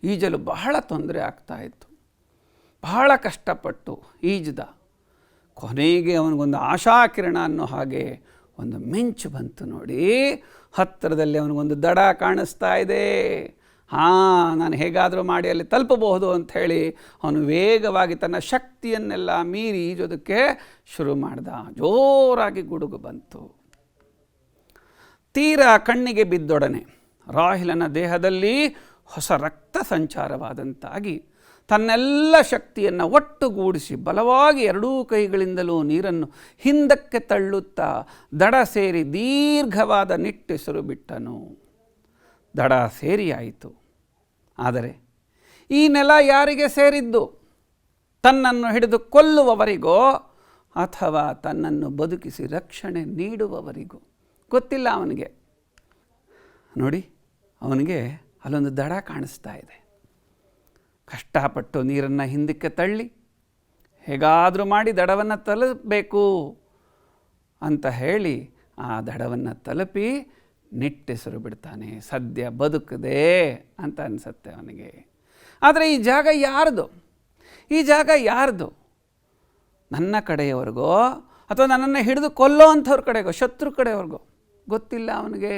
S3: ಈಜಲು ಬಹಳ ತೊಂದರೆ ಆಗ್ತಾಯಿತ್ತು. ಬಹಳ ಕಷ್ಟಪಟ್ಟು ಈಜ್ದ. ಕೊನೆಗೆ ಅವನಿಗೊಂದು ಆಶಾಕಿರಣ ಅನ್ನೋ ಹಾಗೆ ಒಂದು ಮಿಂಚು ಬಂತು. ನೋಡಿ, ಹತ್ತಿರದಲ್ಲಿ ಅವನಿಗೊಂದು ದಡ ಕಾಣಿಸ್ತಾ ಇದೆ. ನಾನು ಹೇಗಾದರೂ ಮಾಡಿ ಅಲ್ಲಿ ತಲುಪಬಹುದು ಅಂಥೇಳಿ ಅವನು ವೇಗವಾಗಿ ತನ್ನ ಶಕ್ತಿಯನ್ನೆಲ್ಲ ಮೀರಿ ಈಜೋದಕ್ಕೆ ಶುರು ಮಾಡ್ದ. ಜೋರಾಗಿ ಗುಡುಗು ಬಂತು. ತೀರಾ ಕಣ್ಣಿಗೆ ಬಿದ್ದೊಡನೆ ರಾಹಿಲನ ದೇಹದಲ್ಲಿ ಹೊಸ ರಕ್ತ ಸಂಚಾರವಾದಂತಾಗಿ ತನ್ನೆಲ್ಲ ಶಕ್ತಿಯನ್ನು ಒಟ್ಟುಗೂಡಿಸಿ ಬಲವಾಗಿ ಎರಡೂ ಕೈಗಳಿಂದಲೂ ನೀರನ್ನು ಹಿಂದಕ್ಕೆ ತಳ್ಳುತ್ತಾ ದಡ ಸೇರಿ ದೀರ್ಘವಾದ ನಿಟ್ಟೆಸರು ಬಿಟ್ಟನು. ದಡ ಸೇರಿಯಾಯಿತು. ಆದರೆ ಈ ನೆಲ ಯಾರಿಗೆ ಸೇರಿದ್ದು? ತನ್ನನ್ನು ಹಿಡಿದು ಕೊಲ್ಲುವವರಿಗೋ ಅಥವಾ ತನ್ನನ್ನು ಬದುಕಿಸಿ ರಕ್ಷಣೆ ನೀಡುವವರಿಗೋ? ಗೊತ್ತಿಲ್ಲ ಅವನಿಗೆ. ನೋಡಿ ಅವನಿಗೆ ಅಲ್ಲೊಂದು ದಡ ಕಾಣಿಸ್ತಾ ಇದೆ. ಕಷ್ಟಪಟ್ಟು ನೀರನ್ನು ಹಿಂದಕ್ಕೆ ತಳ್ಳಿ ಹೇಗಾದರೂ ಮಾಡಿ ದಡವನ್ನು ತಲುಪಬೇಕು ಅಂತ ಹೇಳಿ ಆ ದಡವನ್ನು ತಲುಪಿ ನಿಟ್ಟೆಸರು ಬಿಡ್ತಾನೆ. ಸದ್ಯ ಬದುಕದೆ ಅಂತ ಅನಿಸುತ್ತೆ ಅವನಿಗೆ. ಆದರೆ ಈ ಜಾಗ ಯಾರ್ದು? ಈ ಜಾಗ ಯಾರ್ದು? ನನ್ನ ಕಡೆಯವರೆಗೋ ಅಥವಾ ನನ್ನನ್ನು ಹಿಡಿದು ಕೊಲ್ಲೋ ಅಂಥವ್ರ ಕಡೆಗೋ, ಶತ್ರು ಕಡೆಯವ್ರಿಗೋ ಗೊತ್ತಿಲ್ಲ ಅವನಿಗೆ.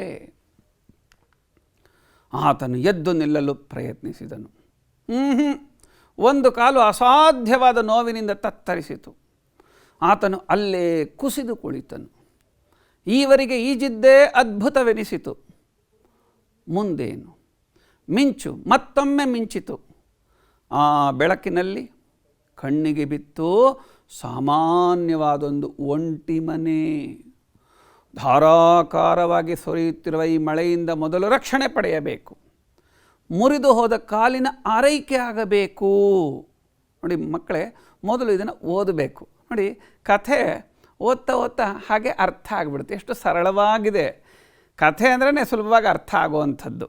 S3: ಆತನು ಎದ್ದು ನಿಲ್ಲಲು ಪ್ರಯತ್ನಿಸಿದನು. ಒಂದು ಕಾಲು ಅಸಾಧ್ಯವಾದ ನೋವಿನಿಂದ ತತ್ತರಿಸಿತು. ಆತನು ಅಲ್ಲೇ ಕುಸಿದು ಕುಳಿತನು. ಈವರೆಗೆ ಈಜಿದ್ದೇ ಅದ್ಭುತವೆನಿಸಿತು. ಮುಂದೇನು? ಮಿಂಚು ಮತ್ತೊಮ್ಮೆ ಮಿಂಚಿತು. ಆ ಬೆಳಕಿನಲ್ಲಿ ಕಣ್ಣಿಗೆ ಬಿತ್ತು ಸಾಮಾನ್ಯವಾದೊಂದು ಒಂಟಿ ಮನೆ. ಧಾರಾಕಾರವಾಗಿ ಸುರಿಯುತ್ತಿರುವ ಈ ಮಳೆಯಿಂದ ಮೊದಲು ರಕ್ಷಣೆ ಪಡೆಯಬೇಕು. ಮುರಿದು ಹೋದ ಕಾಲಿನ ಆರೈಕೆ ಆಗಬೇಕು. ನೋಡಿ ಮಕ್ಕಳೇ, ಮೊದಲು ಇದನ್ನು ಓದಬೇಕು. ನೋಡಿ, ಕಥೆ ಓದ್ತಾ ಓದ್ತಾ ಹಾಗೆ ಅರ್ಥ ಆಗಿಬಿಡುತ್ತೆ. ಎಷ್ಟು ಸರಳವಾಗಿದೆ ಕಥೆ ಅಂದ್ರೇ ಸುಲಭವಾಗಿ ಅರ್ಥ ಆಗುವಂಥದ್ದು.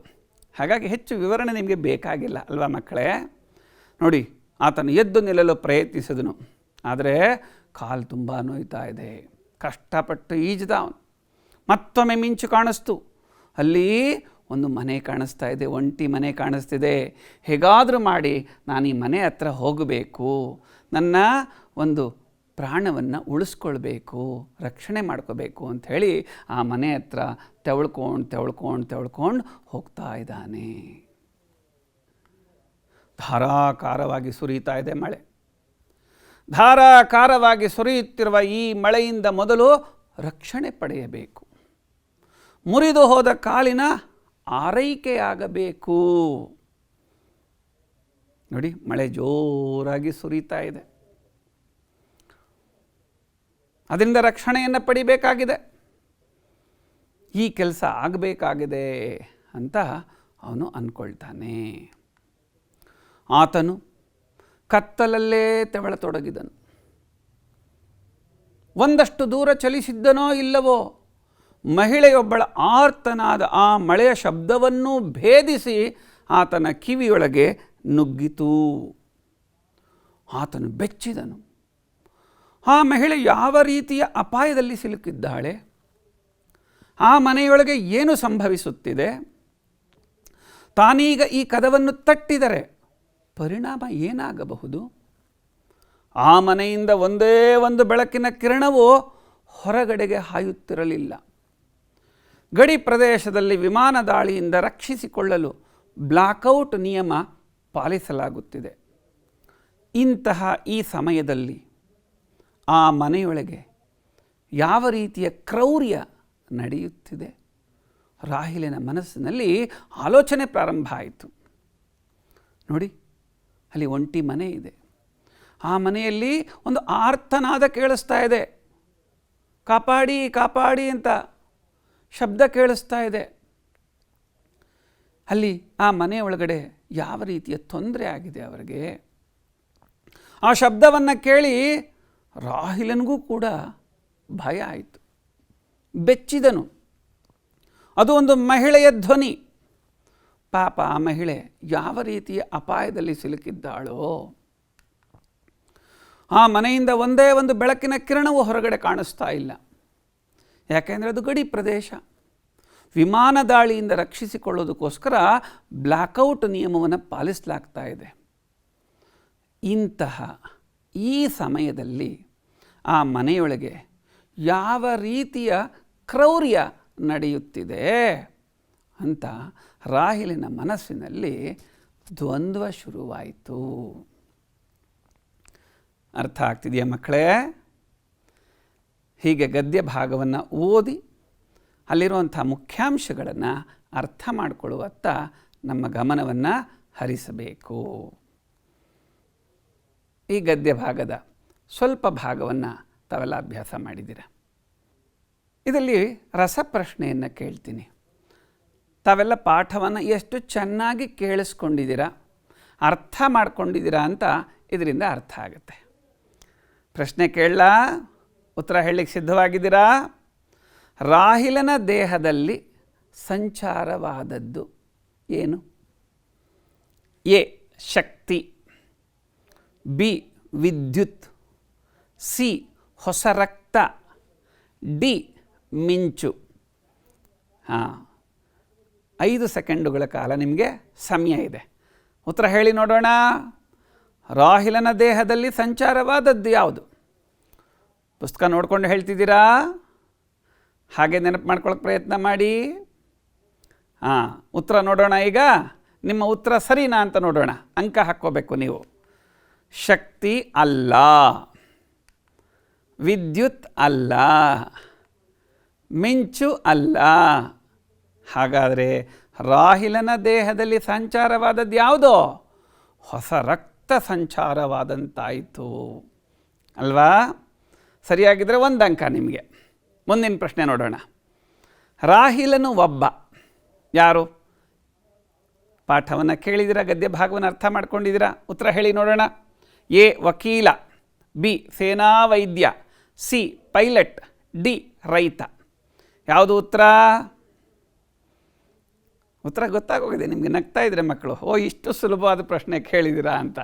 S3: ಹಾಗಾಗಿ ಹೆಚ್ಚು ವಿವರಣೆ ನಿಮಗೆ ಬೇಕಾಗಿಲ್ಲ ಅಲ್ವಾ ಮಕ್ಕಳೇ? ನೋಡಿ, ಆತನು ಎದ್ದು ನಿಲ್ಲಲು ಪ್ರಯತ್ನಿಸಿದನು. ಆದರೆ ಕಾಲು ತುಂಬ ನೋಯ್ತಾ ಇದೆ. ಕಷ್ಟಪಟ್ಟು ಈಜಿದ ಅವನು. ಮತ್ತೊಮ್ಮೆ ಮಿಂಚು ಕಾಣಿಸ್ತು. ಅಲ್ಲಿ ಒಂದು ಮನೆ ಕಾಣಿಸ್ತಾ ಇದೆ, ಒಂಟಿ ಮನೆ ಕಾಣಿಸ್ತಿದೆ. ಹೇಗಾದರೂ ಮಾಡಿ ನಾನು ಈ ಮನೆ ಹತ್ರ ಹೋಗಬೇಕು, ನನ್ನ ಒಂದು ಪ್ರಾಣವನ್ನು ಉಳಿಸ್ಕೊಳ್ಬೇಕು, ರಕ್ಷಣೆ ಮಾಡ್ಕೋಬೇಕು ಅಂಥೇಳಿ ಆ ಮನೆ ಹತ್ರ ತೆವಳ್ಕೊಂಡು ಹೋಗ್ತಾ ಇದ್ದಾನೆ. ಧಾರಾಕಾರವಾಗಿ ಸುರಿಯುತ್ತಾ ಇದೆ ಮಳೆ. ಧಾರಾಕಾರವಾಗಿ ಸುರಿಯುತ್ತಿರುವ ಈ ಮಳೆಯಿಂದ ಮೊದಲು ರಕ್ಷಣೆ ಪಡೆಯಬೇಕು. ಮುರಿದು ಹೋದ ಕಾಲಿನ ಆರೈಕೆಯಾಗಬೇಕು. ನೋಡಿ, ಮಳೆ ಜೋರಾಗಿ ಸುರಿತಾ ಇದೆ. ಅದರಿಂದ ರಕ್ಷಣೆಯನ್ನು ಪಡಿಬೇಕಾಗಿದೆ. ಈ ಕೆಲಸ ಆಗಬೇಕಾಗಿದೆ ಅಂತ ಅವನು ಅಂದ್ಕೊಳ್ತಾನೆ. ಆತನು ಕತ್ತಲಲ್ಲೇ ತೆವಳತೊಡಗಿದನು. ಒಂದಷ್ಟು ದೂರ ಚಲಿಸಿದ್ದನೋ ಇಲ್ಲವೋ, ಮಹಿಳೆಯೊಬ್ಬಳ ಆರ್ತನಾದ ಆ ಮಳೆಯ ಶಬ್ದವನ್ನೂ ಭೇದಿಸಿ ಆತನ ಕಿವಿಯೊಳಗೆ ನುಗ್ಗಿತು. ಆತನು ಬೆಚ್ಚಿದನು. ಆ ಮಹಿಳೆ ಯಾವ ರೀತಿಯ ಅಪಾಯದಲ್ಲಿ ಸಿಲುಕಿದ್ದಾಳೆ? ಆ ಮನೆಯೊಳಗೆ ಏನು ಸಂಭವಿಸುತ್ತಿದೆ? ತಾನೀಗ ಈ ಕದವನ್ನು ತಟ್ಟಿದರೆ ಪರಿಣಾಮ ಏನಾಗಬಹುದು? ಆ ಮನೆಯಿಂದ ಒಂದೇ ಒಂದು ಬೆಳಕಿನ ಕಿರಣವು ಹೊರಗಡೆಗೆ ಹಾಯುತ್ತಿರಲಿಲ್ಲ. ಗಡಿ ಪ್ರದೇಶದಲ್ಲಿ ವಿಮಾನ ದಾಳಿಯಿಂದ ರಕ್ಷಿಸಿಕೊಳ್ಳಲು ಬ್ಲಾಕ್ಔಟ್ ನಿಯಮ ಪಾಲಿಸಲಾಗುತ್ತಿದೆ. ಇಂತಹ ಈ ಸಮಯದಲ್ಲಿ ಆ ಮನೆಯೊಳಗೆ ಯಾವ ರೀತಿಯ ಕ್ರೌರ್ಯ ನಡೆಯುತ್ತಿದೆ? ರಾಹಿಲನ ಮನಸ್ಸಿನಲ್ಲಿ ಆಲೋಚನೆ ಪ್ರಾರಂಭ ಆಯಿತು. ನೋಡಿ, ಅಲ್ಲಿ ಒಂಟಿ ಮನೆ ಇದೆ. ಆ ಮನೆಯಲ್ಲಿ ಒಂದು ಆರ್ತನಾದ ಕೇಳಿಸ್ತಾ ಇದೆ. ಕಾಪಾಡಿ ಕಾಪಾಡಿ ಅಂತ ಶಬ್ದ ಕೇಳಿಸ್ತಾ ಇದೆ. ಅಲ್ಲಿ ಆ ಮನೆಯ ಒಳಗಡೆ ಯಾವ ರೀತಿಯ ತೊಂದರೆ ಆಗಿದೆ ಅವರಿಗೆ. ಆ ಶಬ್ದವನ್ನು ಕೇಳಿ ರಾಹಿಲನಿಗೂ ಕೂಡ ಭಯ ಆಯಿತು. ಬೆಚ್ಚಿದನು. ಅದು ಒಂದು ಮಹಿಳೆಯ ಧ್ವನಿ. ಪಾಪ ಆ ಮಹಿಳೆ ಯಾವ ರೀತಿಯ ಅಪಾಯದಲ್ಲಿ ಸಿಲುಕಿದ್ದಾಳೋ. ಆ ಮನೆಯಿಂದ ಒಂದೇ ಒಂದು ಬೆಳಕಿನ ಕಿರಣವು ಹೊರಗಡೆ ಕಾಣಿಸ್ತಾ ಇಲ್ಲ. ಯಾಕೆಂದರೆ ಅದು ಗಡಿ ಪ್ರದೇಶ. ವಿಮಾನ ದಾಳಿಯಿಂದ ರಕ್ಷಿಸಿಕೊಳ್ಳೋದಕ್ಕೋಸ್ಕರ ಬ್ಲ್ಯಾಕ್ಔಟ್ ನಿಯಮವನ್ನು ಪಾಲಿಸಲಾಗ್ತಾ ಇದೆ. ಇಂತಹ ಈ ಸಮಯದಲ್ಲಿ ಆ ಮನೆಯೊಳಗೆ ಯಾವ ರೀತಿಯ ಕ್ರೌರ್ಯ ನಡೆಯುತ್ತಿದೆ ಅಂತ ರಾಹಿಲಿನ ಮನಸ್ಸಿನಲ್ಲಿ ದ್ವಂದ್ವ ಶುರುವಾಯಿತು. ಅರ್ಥ ಆಗ್ತಿದೆಯಾ ಮಕ್ಕಳೇ? ಹೀಗೆ ಗದ್ಯ ಭಾಗವನ್ನು ಓದಿ ಅಲ್ಲಿರುವಂಥ ಮುಖ್ಯಾಂಶಗಳನ್ನು ಅರ್ಥ ಮಾಡಿಕೊಳ್ಳುವತ್ತ ನಮ್ಮ ಗಮನವನ್ನು ಹರಿಸಬೇಕು. ಈ ಗದ್ಯ ಭಾಗದ ಸ್ವಲ್ಪ ಭಾಗವನ್ನು ತಾವೆಲ್ಲ ಅಭ್ಯಾಸ ಮಾಡಿದ್ದೀರ. ಇದರಲ್ಲಿ ರಸಪ್ರಶ್ನೆಯನ್ನು ಕೇಳ್ತೀನಿ. ತಾವೆಲ್ಲ ಪಾಠವನ್ನು ಎಷ್ಟು ಚೆನ್ನಾಗಿ ಕೇಳಿಸ್ಕೊಂಡಿದ್ದೀರಾ, ಅರ್ಥ ಮಾಡ್ಕೊಂಡಿದ್ದೀರಾ ಅಂತ ಇದರಿಂದ ಅರ್ಥ ಆಗುತ್ತೆ. ಪ್ರಶ್ನೆ ಕೇಳಲಾ? ಉತ್ತರ ಹೇಳಲಿಕ್ಕೆ ಸಿದ್ಧವಾಗಿದ್ದೀರಾ? ರಾಹಿಲನ ದೇಹದಲ್ಲಿ ಸಂಚಾರವಾದದ್ದು ಏನು? ಎ ಶಕ್ತಿ, ಬಿ ವಿದ್ಯುತ್, ಸಿ ಹೊಸ ರಕ್ತ, ಡಿ ಮಿಂಚು. 5 ಸೆಕೆಂಡುಗಳ ಕಾಲ ನಿಮಗೆ ಸಮಯ ಇದೆ. ಉತ್ತರ ಹೇಳಿ ನೋಡೋಣ. ರಾಹಿಲನ ದೇಹದಲ್ಲಿ ಸಂಚಾರವಾದದ್ದು ಯಾವುದು? ಪುಸ್ತಕ ನೋಡ್ಕೊಂಡು ಹೇಳ್ತಿದ್ದೀರಾ? ಹಾಗೆ ನೆನಪು ಮಾಡ್ಕೊಳ್ಳೋಕೆ ಪ್ರಯತ್ನ ಮಾಡಿ. ಉತ್ತರ ನೋಡೋಣ. ಈಗ ನಿಮ್ಮ ಉತ್ತರ ಸರಿನಾ ಅಂತ ನೋಡೋಣ. ಅಂಕ ಹಾಕ್ಕೋಬೇಕು ನೀವು. ಶಕ್ತಿ ಅಲ್ಲ, ವಿದ್ಯುತ್ ಅಲ್ಲ, ಮಿಂಚು ಅಲ್ಲ. ಹಾಗಾದರೆ ರಾಹಿಲನ ದೇಹದಲ್ಲಿ ಸಂಚಾರವಾದದ್ದು ಯಾವುದೋ? ಹೊಸ ರಕ್ತ ಸಂಚಾರವಾದಂತಾಯಿತು ಅಲ್ವಾ? ಸರಿಯಾಗಿದ್ದರೆ 1 ಅಂಕ ನಿಮಗೆ. ಮುಂದಿನ ಪ್ರಶ್ನೆ ನೋಡೋಣ. ರಾಹಿಲನು ಒಬ್ಬ ಯಾರು? ಪಾಠವನ್ನು ಕೇಳಿದಿರಾ, ಗದ್ಯ ಭಾಗವನ್ನು ಅರ್ಥ ಮಾಡ್ಕೊಂಡಿದ್ದೀರಾ? ಉತ್ತರ ಹೇಳಿ ನೋಡೋಣ. ಎ ವಕೀಲ, ಬಿ ಸೇನಾ ವೈದ್ಯ, ಸಿ ಪೈಲಟ್, ಡಿ ರೈತ. ಯಾವುದು ಉತ್ತರ? ಉತ್ತರ ಗೊತ್ತಾಗೋಗಿದೆ ನಿಮಗೆ. ನಗ್ತಾ ಇದ್ರೆ ಮಕ್ಕಳು, ಇಷ್ಟು ಸುಲಭವಾದ ಪ್ರಶ್ನೆ ಕೇಳಿದ್ದೀರಾ ಅಂತ.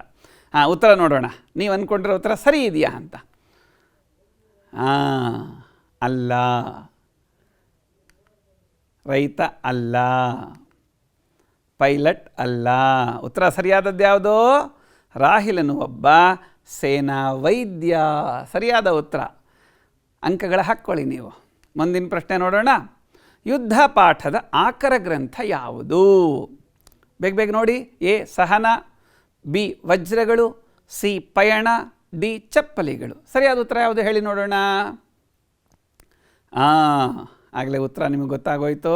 S3: ಉತ್ತರ ನೋಡೋಣ. ನೀವು ಅಂದ್ಕೊಂಡಿರೋ ಉತ್ತರ ಸರಿ ಇದೆಯಾ ಅಂತ. ಅಲ್ಲ, ರೈತ ಅಲ್ಲ, ಪೈಲಟ್ ಅಲ್ಲ. ಉತ್ತರ ಸರಿಯಾದದ್ದು ಯಾವುದು? ರಾಹಿಲನು ಒಬ್ಬ ಸೇನಾ ವೈದ್ಯ. ಸರಿಯಾದ ಉತ್ತರ. ಅಂಕಗಳ ಹಾಕ್ಕೊಳ್ಳಿ ನೀವು. ಮುಂದಿನ ಪ್ರಶ್ನೆ ನೋಡೋಣ. ಯುದ್ಧ ಪಾಠದ ಆಕರ ಗ್ರಂಥ ಯಾವುದು? ಬೇಗ ಬೇಗ ನೋಡಿ. ಎ ಸಹನ, ಬಿ ವಜ್ರಗಳು, ಸಿ ಪಯಣ, ಡಿ ಚಪ್ಪಲಿಗಳು. ಸರಿಯಾದ ಉತ್ತರ ಯಾವುದು ಹೇಳಿ ನೋಡೋಣ. ಆಗಲೇ ಉತ್ತರ ನಿಮಗೆ ಗೊತ್ತಾಗೋಯ್ತು.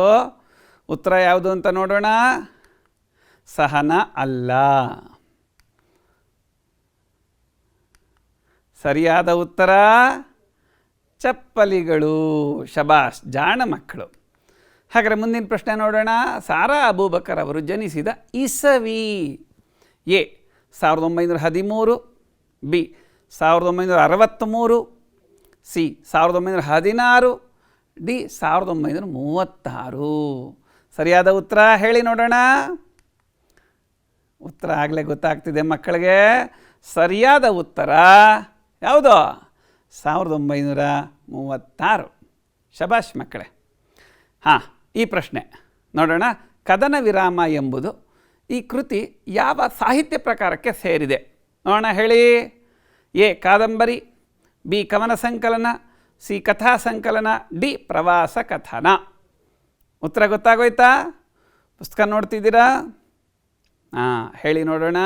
S3: ಉತ್ತರ ಯಾವುದು ಅಂತ ನೋಡೋಣ. ಸಹನ ಅಲ್ಲ. ಸರಿಯಾದ ಉತ್ತರ ಚಪ್ಪಲಿಗಳು. ಶಬಾಷ್, ಜಾಣ ಮಕ್ಕಳು. ಹಾಗಾದರೆ ಮುಂದಿನ ಪ್ರಶ್ನೆ ನೋಡೋಣ. ಸಾರಾ ಅಬೂಬಕರ್ ಅವರು ಜನಿಸಿದ ಇಸವಿ. A 1913, B 1963, C 1916, D 1936. ಸರಿಯಾದ ಉತ್ತರ ಹೇಳಿ ನೋಡೋಣ. ಉತ್ತರ ಆಗಲೇ ಗೊತ್ತಾಗ್ತಿದೆ ಮಕ್ಕಳಿಗೆ. ಸರಿಯಾದ ಉತ್ತರ ಯಾವುದು? 1936. ಶಬಾಷ್ ಮಕ್ಕಳೇ. ಈ ಪ್ರಶ್ನೆ ನೋಡೋಣ. ಕದನ ವಿರಾಮ ಎಂಬುದು ಈ ಕೃತಿ ಯಾವ ಸಾಹಿತ್ಯ ಪ್ರಕಾರಕ್ಕೆ ಸೇರಿದೆ? ನೋಡೋಣ ಹೇಳಿ. ಎ ಕಾದಂಬರಿ, ಬಿ ಕವನ ಸಂಕಲನ, ಸಿ ಕಥಾ ಸಂಕಲನ, ಡಿ ಪ್ರವಾಸ ಕಥನ. ಉತ್ತರ ಗೊತ್ತಾಗೋಯ್ತಾ? ಪುಸ್ತಕ ನೋಡ್ತಿದ್ದೀರಾ? ಹೇಳಿ ನೋಡೋಣ.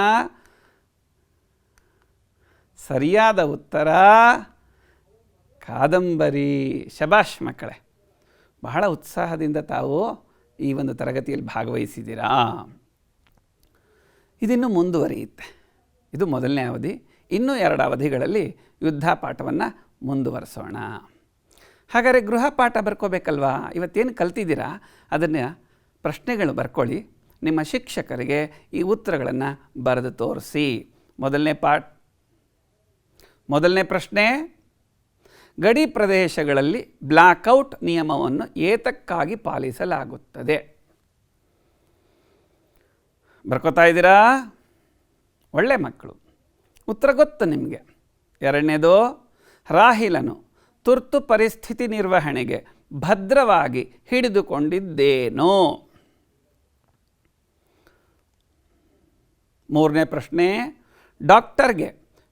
S3: ಸರಿಯಾದ ಉತ್ತರ ಕಾದಂಬರಿ. ಶಬಾಷ್ ಮಕ್ಕಳೇ, ಬಹಳ ಉತ್ಸಾಹದಿಂದ ತಾವು ಈ ಒಂದು ತರಗತಿಯಲ್ಲಿ ಭಾಗವಹಿಸಿದ್ದೀರಾ. ಇದಿನ್ನೂ ಮುಂದುವರಿಯುತ್ತೆ. ಇದು ಮೊದಲನೇ ಅವಧಿ. ಇನ್ನೂ 2 ಅವಧಿಗಳಲ್ಲಿ ಯುದ್ಧ ಪಾಠವನ್ನು ಮುಂದುವರಿಸೋಣ. ಹಾಗಾದರೆ ಗೃಹ ಪಾಠ ಬರ್ಕೋಬೇಕಲ್ವಾ? ಇವತ್ತೇನು ಕಲ್ತಿದ್ದೀರಾ ಅದನ್ನು ಪ್ರಶ್ನೆಗಳು ಬರ್ಕೊಳ್ಳಿ. ನಿಮ್ಮ ಶಿಕ್ಷಕರಿಗೆ ಈ ಉತ್ತರಗಳನ್ನು ಬರೆದು ತೋರಿಸಿ. ಮೊದಲನೇ ಪ್ರಶ್ನೆ, ಗಡಿ ಪ್ರದೇಶಗಳಲ್ಲಿ ಬ್ಲ್ಯಾಕ್ಔಟ್ ನಿಯಮವನ್ನು ಏತಕ್ಕಾಗಿ ಪಾಲಿಸಲಾಗುತ್ತದೆ? ಬರ್ಕೋತಾ ಇದ್ದೀರಾ? ಒಳ್ಳೆ ಮಕ್ಕಳು. ಉತ್ತರ ಗೊತ್ತು ನಿಮಗೆ. 2ನೇದು, ರಾಹಿಲನು ತುರ್ತು ಪರಿಸ್ಥಿತಿ ನಿರ್ವಹಣೆಗೆ ಭದ್ರವಾಗಿ ಹಿಡಿದುಕೊಂಡಿದ್ದೇನೋ? 3ನೇ ಪ್ರಶ್ನೆ, ಡಾಕ್ಟರ್ಗೆ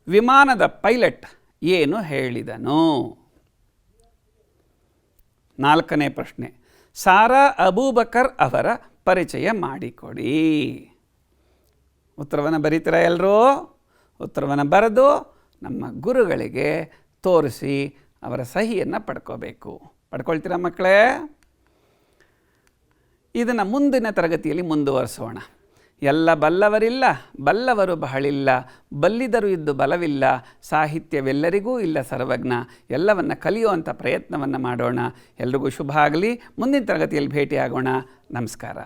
S3: ವಿಮಾನದ ಪೈಲಟ್ ಏನು ಹೇಳಿದನು? 4ನೇ ಪ್ರಶ್ನೆ, ಸಾರಾ ಅಬೂಬಕರ್ ಅವರ ಪರಿಚಯ ಮಾಡಿಕೊಡಿ. ಉತ್ತರವನ್ನು ಬರೀತೀರಾ ಎಲ್ಲರೂ? ಉತ್ತರವನ್ನು ಬರೆದು ನಮ್ಮ ಗುರುಗಳಿಗೆ ತೋರಿಸಿ ಅವರ ಸಹಿಯನ್ನು ಪಡ್ಕೊಳ್ತೀರಾ ಮಕ್ಕಳೇ? ಇದನ್ನು ಮುಂದಿನ ತರಗತಿಯಲ್ಲಿ ಮುಂದುವರಿಸೋಣ. ಎಲ್ಲ ಬಲ್ಲವರಿಲ್ಲ, ಬಲ್ಲವರು ಬಹಳಿಲ್ಲ, ಬಲ್ಲಿದರು ಇದ್ದು ಬಲವಿಲ್ಲ, ಸಾಹಿತ್ಯವೆಲ್ಲರಿಗೂ ಇಲ್ಲ ಸರ್ವಜ್ಞ. ಎಲ್ಲವನ್ನು ಕಲಿಯುವಂಥ ಪ್ರಯತ್ನವನ್ನು ಮಾಡೋಣ. ಎಲ್ರಿಗೂ ಶುಭ ಆಗಲಿ. ಮುಂದಿನ ತರಗತಿಯಲ್ಲಿ ಭೇಟಿಯಾಗೋಣ. ನಮಸ್ಕಾರ.